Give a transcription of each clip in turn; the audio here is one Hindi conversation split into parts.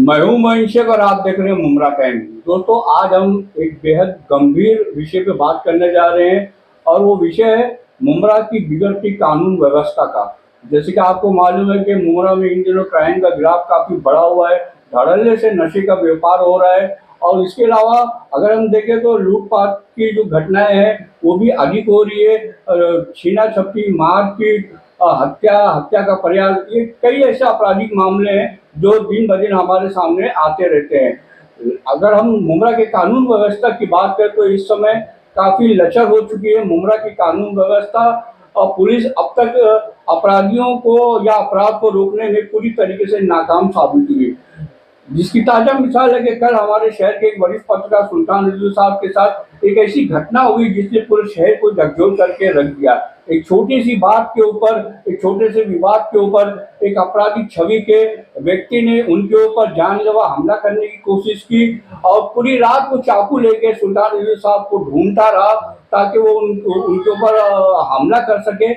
मैं हूं महेश और आप देख रहे हैं मुमरा टाइम। दोस्तों, आज हम एक बेहद गंभीर विषय पे बात करने जा रहे हैं और वो विषय है मुमरा की बिगड़ती कानून व्यवस्था का। जैसे कि आपको मालूम है कि मुमरा में इन दिनों क्राइम का ग्राफ काफी बढ़ा हुआ है, धड़ल्ले से नशे का व्यापार हो रहा है और इसके अलावा अगर हम देखें तो लूटपाट की जो घटनाएं हैं वो भी अधिक हो रही है। छीना झपटी, मारपीट, हत्या का प्रयास, ये कई ऐसे आपराधिक मामले हैं जो दिन ब दिन हमारे सामने आते रहते हैं। अगर हम मुमरा के कानून व्यवस्था की बात करें तो इस समय काफी लचर हो चुकी है मुमरा की कानून व्यवस्था और पुलिस अब तक अपराधियों को या अपराध को रोकने में पूरी तरीके से नाकाम साबित हुई। जिसकी ताजा मिसाल है कि कल हमारे शहर के एक वरिष्ठ पत्रकार सुल्तान रिजवी साहब के साथ एक ऐसी घटना हुई जिसने पूरे शहर को झकझोर करके रख दिया। एक छोटी सी बात के ऊपर, एक छोटे से विवाद के ऊपर एक आपराधिक छवि के व्यक्ति ने उनके ऊपर जानलेवा हमला करने की कोशिश की और पूरी रात को चाकू लेके सुल्तान रिजवी साहब को ढूंढता रहा ताकि वो उनके ऊपर हमला कर सके।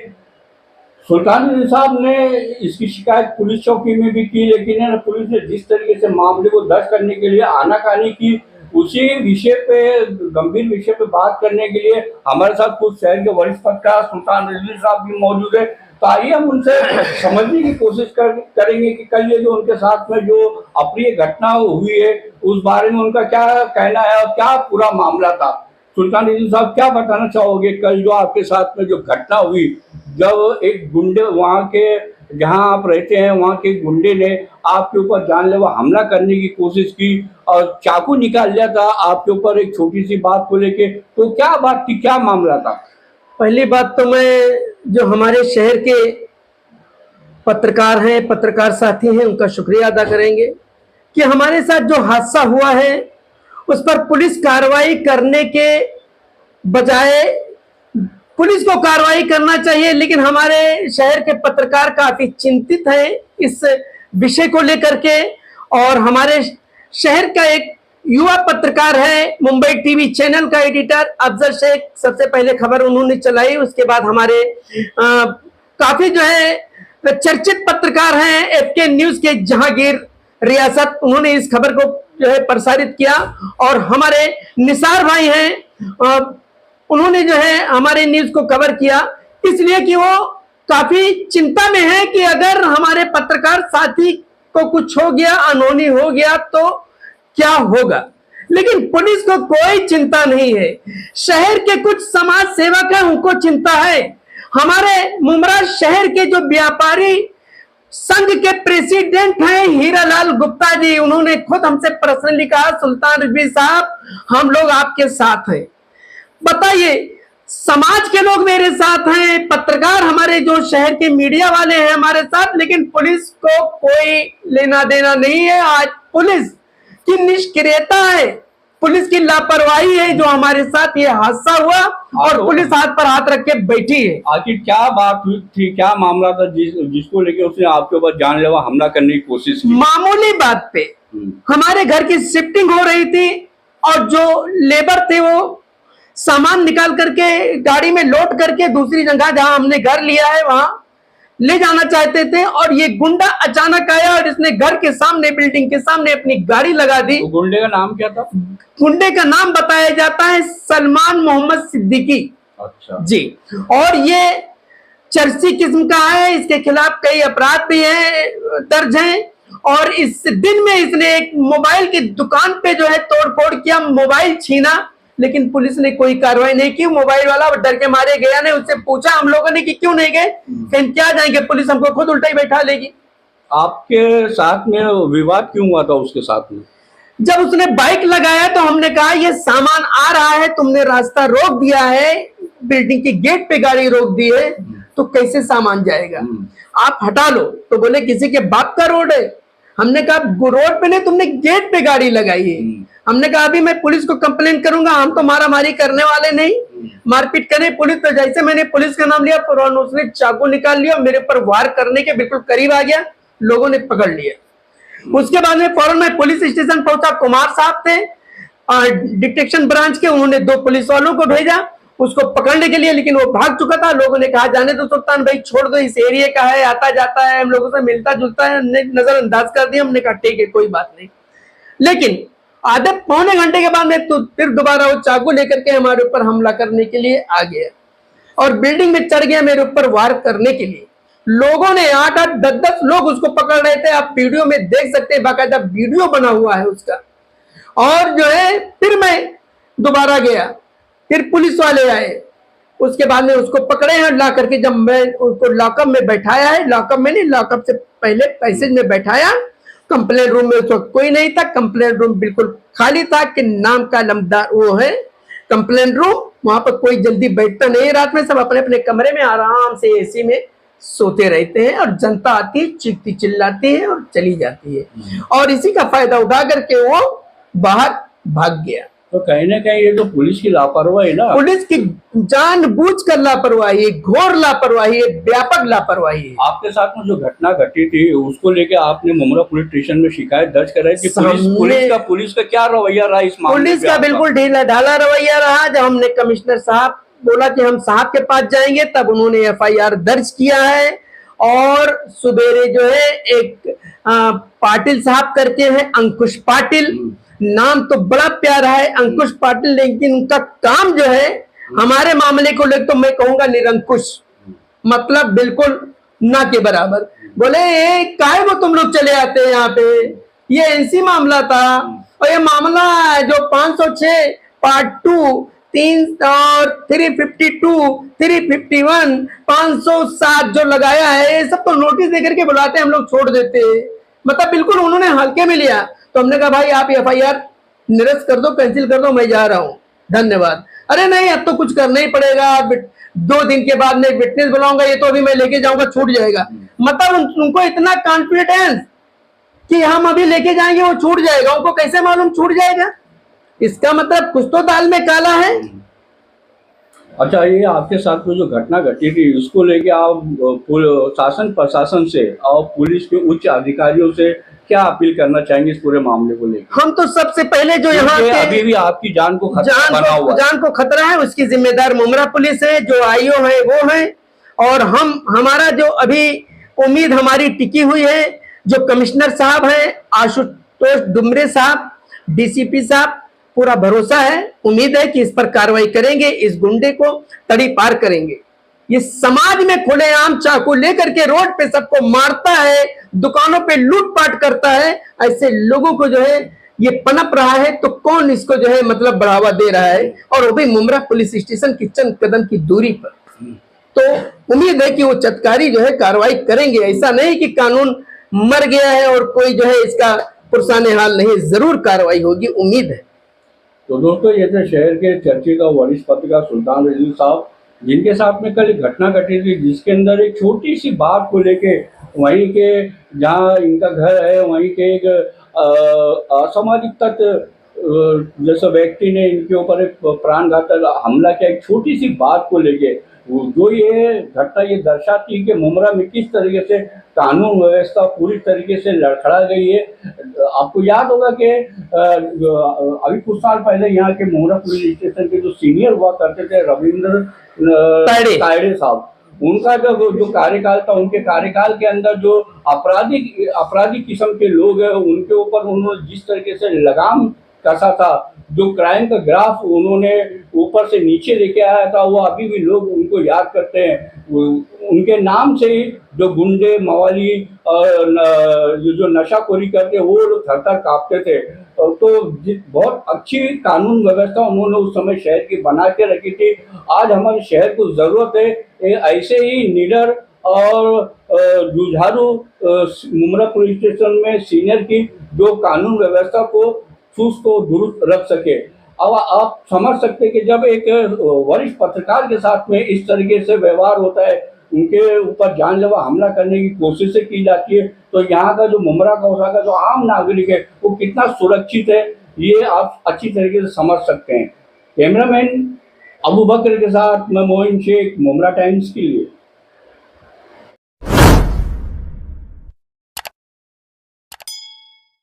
सुल्तान रिजवी साहब ने इसकी शिकायत पुलिस चौकी में भी की, लेकिन पुलिस ने जिस तरीके से मामले को दर्ज करने के लिए आनाकानी की, उसी विषय पे, गंभीर विषय पे बात करने के लिए हमारे साथ कुछ शहर के वरिष्ठ पत्रकार सुल्तान रिजवी साहब भी मौजूद है। तो आइए हम उनसे समझने की कोशिश करेंगे कि कल ये जो उनके साथ में जो अप्रिय घटना हुई है उस बारे में उनका क्या कहना है और क्या पूरा मामला था। सुल्तान रिजवी साहब, क्या बताना चाहोगे कल जो आपके साथ में जो घटना हुई, जब एक गुंडे वहाँ के, जहाँ आप रहते हैं वहाँ के गुंडे ने आपके ऊपर जानलेवा हमला करने की कोशिश की और चाकू निकाल लिया था आपके ऊपर एक छोटी सी बात को लेके, तो क्या बात थी, क्या मामला था? पहली बात तो मैं जो हमारे शहर के पत्रकार हैं, पत्रकार साथी हैं, उनका शुक्रिया अदा करेंगे कि हमारे साथ जो हादसा हुआ है उस पर पुलिस कार्रवाई करने के बजाय, पुलिस को कार्रवाई करना चाहिए, लेकिन हमारे शहर के पत्रकार काफी चिंतित हैं इस विषय को लेकर के। और हमारे शहर का एक युवा पत्रकार है, मुंबई टीवी चैनल का एडिटर अफजल शेख, सबसे पहले खबर उन्होंने चलाई। उसके बाद हमारे काफी जो है चर्चित पत्रकार हैं एफके न्यूज के जहांगीर रियासत, उन्होंने इस खबर को जो है प्रसारित किया। और हमारे निसार भाई हैं, उन्होंने जो है हमारे न्यूज को कवर किया, इसलिए कि वो काफी चिंता में है कि अगर हमारे पत्रकार साथी को कुछ हो गया, अनहोनी हो गया तो क्या होगा। लेकिन पुलिस को कोई चिंता नहीं है, शहर के कुछ समाज सेवक हैं उनको चिंता है। हमारे मुमरा शहर के जो व्यापारी संघ के प्रेसिडेंट हैं हीरालाल गुप्ता जी, उन्होंने खुद हमसे पर्सनली कहा, सुल्तान रिजवी साहब हम लोग आपके साथ हैं। बताइए, समाज के लोग मेरे साथ हैं, पत्रकार हमारे जो शहर के मीडिया वाले हैं हमारे साथ, लेकिन पुलिस को कोई लेना देना नहीं है। आज पुलिस की निष्क्रियता है, पुलिस की लापरवाही है जो हमारे साथ ये हादसा हुआ और पुलिस हाथ पर हाथ रख के बैठी है। आखिर क्या बात हुई थी, क्या मामला था जिसको लेके उसने आपके ऊपर जानलेवा हमला करने की कोशिश की? मामूली बात पे हमारे घर की शिफ्टिंग हो रही थी और जो लेबर थे वो सामान निकाल करके गाड़ी में लोड करके दूसरी जगह जहां हमने घर लिया है वहां ले जाना चाहते थे और ये गुंडा अचानक आया और इसने घर के सामने, बिल्डिंग के सामने अपनी गाड़ी लगा दी। तो गुंडे का नाम क्या था? गुंडे का नाम बताया जाता है सलमान मोहम्मद सिद्दीकी। अच्छा जी, और ये चर्ची किस्म का है, इसके खिलाफ कई अपराध भी हैं, दर्ज हैं। और इस दिन में इसने एक मोबाइल की दुकान पे जो है तोड़फोड़ किया, मोबाइल छीना, लेकिन पुलिस ने कोई कार्रवाई नहीं की। मोबाइल वाला डर के मारे गया नहीं, उससे पूछा हम लोगों ने कि क्यों नहीं गए, कहीं क्या जाएंगे, पुलिस हमको खुद उल्टा ही बैठा लेगी। आपके साथ में विवाद क्यों हुआ था उसके साथ में? जब उसने बाइक लगाया तो हमने कहा ये सामान आ रहा है, तुमने रास्ता रोक दिया है, बिल्डिंग की गेट पे गाड़ी रोक दी है, तो कैसे सामान जाएगा, आप हटा लो। तो बोले किसी के बाप का रोड है। हमने कहा रोड पे नहीं, तुमने गेट पे गाड़ी लगाई है। हमने कहा अभी मैं पुलिस को कंप्लेन करूंगा, हम तो मारामारी करने वाले नहीं, मारपीट करें। पुलिस तो जैसे मैंने पुलिस का नाम लिया फौरन उसने चाकू निकाल लिया, मेरे पर वार करने के बिल्कुल करीब आ गया, लोगों ने पकड़ लिया। उसके बाद में फौरन मैं पुलिस स्टेशन पहुंचा, कुमार साहब थे डिटेक्शन ब्रांच के, उन्होंने 2 पुलिस वालों को भेजा उसको पकड़ने के लिए, लेकिन वो भाग चुका था। लोगों ने कहा जाने दो सुल्तान भाई, छोड़ दो, इस एरिया का है, आता जाता है, हम लोगों से मिलता जुलता है, नजरअंदाज कर दिया। हमने कहा ठीक है कोई बात नहीं। लेकिन आधे पौने घंटे के बाद में तो फिर दोबारा वो चाकू लेकर के हमारे ऊपर हमला करने के लिए आ गया और बिल्डिंग में चढ़ गया मेरे ऊपर वार करने के लिए। लोगों ने 8-8 10-10 लोग उसको पकड़ रहे थे, आप वीडियो में देख सकते हैं, बाकायदा वीडियो बना हुआ है उसका। और जो है फिर मैं दोबारा गया, फिर पुलिस वाले आए, उसके बाद में उसको पकड़े हैं ला करके। जब मैं उसको लॉकअप में बैठाया है, लॉकअप में नहीं, लॉकअप से पहले पैसेज में बैठाया, कंप्लेंट रूम में उस वक्त कोई नहीं था, कंप्लेंट रूम बिल्कुल खाली था कि नाम का लमदार वो है कंप्लेंट रूम, वहां पर कोई जल्दी बैठता नहीं, रात में सब अपने अपने कमरे में आराम से एसी में सोते रहते हैं और जनता आती है, चीखती चिल्लाती है और चली जाती है, और इसी का फायदा उठा करके वो बाहर भाग गया। तो कहीं ना कहीं ये तो पुलिस की लापरवाही ना, पुलिस की जानबूझकर लापरवाही है, घोर लापरवाही है, व्यापक लापरवाही है। आपके साथ में जो घटना घटी थी उसको लेके आपने मुमरा पुलिस स्टेशन में शिकायत दर्ज कराई कि पुलिस का क्या रवैया रहा इस मामले में? पुलिस का बिल्कुल ढीला ढाला रवैया रहा। जब हमने कमिश्नर साहब बोला कि हम साहब के पास जाएंगे, तब उन्होंने FIR दर्ज किया है। और सुबेरे जो है एक पाटिल साहब करके हैं, अंकुश पाटिल, नाम तो बड़ा प्यारा है अंकुश पाटिल, लेकिन उनका काम जो है हमारे मामले को लेकर तो मैं कहूंगा निरंकुश, मतलब बिल्कुल ना के बराबर। बोले ये काहे वो तुम लोग चले आते हैं यहाँ पे, ये NC मामला था, और ये मामला जो 506 पार्ट 2 3 और 352 351 507 जो लगाया है, ये सब तो नोटिस देकर के बुलाते हैं, हम लोग छोड़ देते हैं, मतलब बिल्कुल उन्होंने हल्के में लिया। तो हमने कहा भाई आप FIR निरस्त कर दो, कैंसिल कर दो, मैं जा रहा हूँ, धन्यवाद। अरे नहीं, अब तो कुछ करना ही पड़ेगा, 2 दिन के बाद मैं विटनेस बुलाऊंगा, ये तो अभी मैं लेके जाऊंगा, छूट जाएगा। मतलब उनको इतना कॉन्फिडेंस कि हम अभी लेके जाएंगे वो छूट जाएगा, उनको कैसे मालूम छूट जाएगा? इसका मतलब कुछ तो दाल में काला है। अच्छा, ये आपके साथ में जो घटना घटी थी उसको लेके आप शासन प्रशासन से और पुलिस के उच्च अधिकारियों से क्या अपील करना चाहेंगे इस पूरे मामले को लेकर? हम तो सबसे पहले जो यहाँ के अभी भी आपकी जान को खतरा है, उसकी जिम्मेदार मुमरा पुलिस है, जो IO है वो है, और हमारा जो अभी उम्मीद हमारी टिकी हुई है, जो कमिश्नर साहब है आशुतोष डुमरे साहब, DCP साहब, पूरा भरोसा है, उम्मीद है कि इस पर कार्रवाई करेंगे, इस गुंडे को तड़ी पार करेंगे। ये समाज में खुलेआम चाकू लेकर के रोड पे सबको मारता है, दुकानों पे लूटपाट करता है, ऐसे लोगों को जो है ये पनप रहा है, तो कौन इसको जो है मतलब बढ़ावा दे रहा है, और वो भी मुमरा पुलिस स्टेशन की चंद कदम की दूरी पर। तो उम्मीद है कि वो चटकारी जो है कार्रवाई करेंगे, ऐसा नहीं कि कानून मर गया है और कोई जो है इसका पुरसाने हाल नहीं, जरूर कार्रवाई होगी, उम्मीद है। तो दोस्तों, ये थे शहर के चर्चित वरिष्ठ पत्रकार सुल्तान रजवी साहब, जिनके साथ में कल एक घटना घटी थी, जिसके अंदर एक छोटी सी बात को लेके वहीं के जहां इनका घर है वहीं के एक असामाजिक तत्व जैसे व्यक्ति ने इनके ऊपर एक प्राणघातक हमला किया, एक छोटी सी बात को लेके। जो ये घटना ये दर्शाती है कि मुमरा में किस तरीके से कानून व्यवस्था पूरी तरीके से लड़खड़ा गई है। आपको याद होगा कि अभी कुछ साल पहले यहाँ के मुमरा पुलिस स्टेशन के जो सीनियर हुआ करते थे रविंद्र तायड़े साहब, उनका जो कार्यकाल था, उनके कार्यकाल के अंदर जो अपराधी किस्म के लोग हैं उनके ऊपर उन्होंने जिस तरीके से लगाम कसा था, जो क्राइम का ग्राफ उन्होंने ऊपर से नीचे लेके आया था, वो अभी भी लोग उनको याद करते हैं। उनके नाम से ही जो गुंडे मवाली जो नशाखोरी करते वो लोग थर-थर कांपते थे। तो बहुत अच्छी कानून व्यवस्था उन्होंने उस समय शहर की बना के रखी थी। आज हमारे शहर को जरूरत है ऐसे ही निडर और जुझारू मुमरा पुलिस स्टेशन में सीनियर की, जो कानून व्यवस्था को चुस्त और दुरुस्त रख सके। अब आप समझ सकते हैं कि जब एक वरिष्ठ पत्रकार के साथ में इस तरीके से व्यवहार होता है, उनके ऊपर जानलेवा हमला करने की कोशिशें की जाती है, तो यहाँ का जो मुमरा कौसा का जो आम नागरिक है वो कितना सुरक्षित है, ये आप अच्छी तरीके से समझ सकते हैं। कैमरामैन अबू बकर के साथ मैं मोइन शेख, मुमरा टाइम्स के लिए।